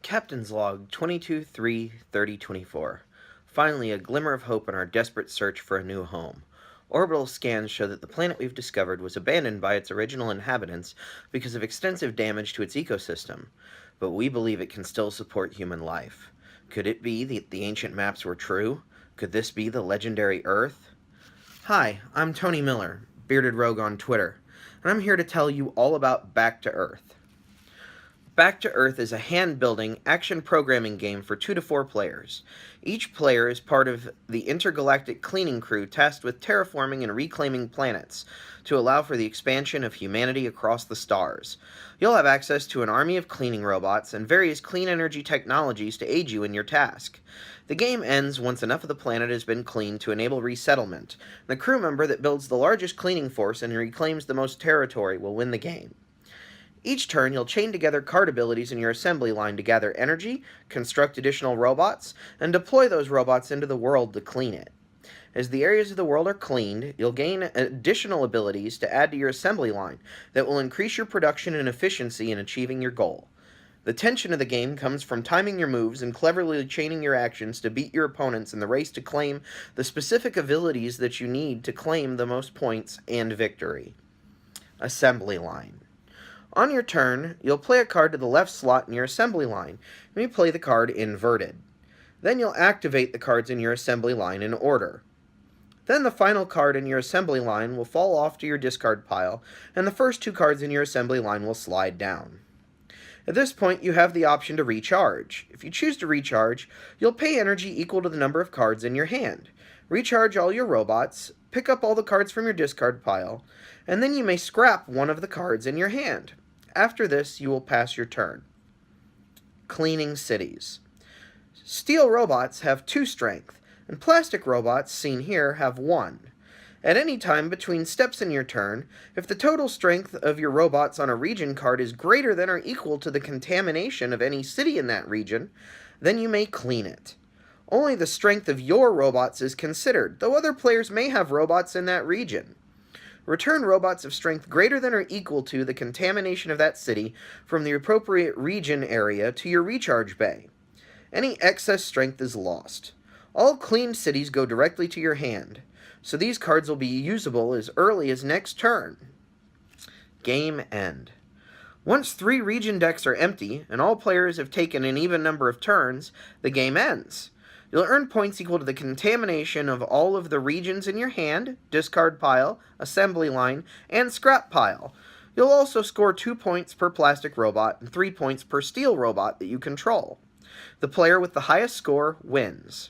Captain's Log 22-3-3024. Finally, a glimmer of hope in our desperate search for a new home. Orbital scans show that the planet we've discovered was abandoned by its original inhabitants because of extensive damage to its ecosystem, but we believe it can still support human life. Could it be that the ancient maps were true? Could this be the legendary Earth? Hi, I'm Tony Miller, Bearded Rogue on Twitter, and I'm here to tell you all about Back to Earth. Back to Earth is a hand-building, action programming game for 2 to 4 players. Each player is part of the intergalactic cleaning crew tasked with terraforming and reclaiming planets to allow for the expansion of humanity across the stars. You'll have access to an army of cleaning robots and various clean energy technologies to aid you in your task. The game ends once enough of the planet has been cleaned to enable resettlement. The crew member that builds the largest cleaning force and reclaims the most territory will win the game. Each turn, you'll chain together card abilities in your assembly line to gather energy, construct additional robots, and deploy those robots into the world to clean it. As the areas of the world are cleaned, you'll gain additional abilities to add to your assembly line that will increase your production and efficiency in achieving your goal. The tension of the game comes from timing your moves and cleverly chaining your actions to beat your opponents in the race to claim the specific abilities that you need to claim the most points and victory. Assembly line. On your turn, you'll play a card to the left slot in your assembly line, and you play the card inverted. Then you'll activate the cards in your assembly line in order. Then the final card in your assembly line will fall off to your discard pile, and the first 2 cards in your assembly line will slide down. At this point, you have the option to recharge. If you choose to recharge, you'll pay energy equal to the number of cards in your hand. Recharge all your robots, pick up all the cards from your discard pile, and then you may scrap one of the cards in your hand. After this, you will pass your turn. Cleaning cities. Steel robots have 2 strength, and plastic robots, seen here, have 1. At any time between steps in your turn, if the total strength of your robots on a region card is greater than or equal to the contamination of any city in that region, then you may clean it. Only the strength of your robots is considered, though other players may have robots in that region. Return robots of strength greater than or equal to the contamination of that city from the appropriate region area to your recharge bay. Any excess strength is lost. All cleaned cities go directly to your hand, so these cards will be usable as early as next turn. Game end. Once 3 region decks are empty, and all players have taken an even number of turns, the game ends. You'll earn points equal to the contamination of all of the regions in your hand, discard pile, assembly line, and scrap pile. You'll also score 2 points per plastic robot and 3 points per steel robot that you control. The player with the highest score wins.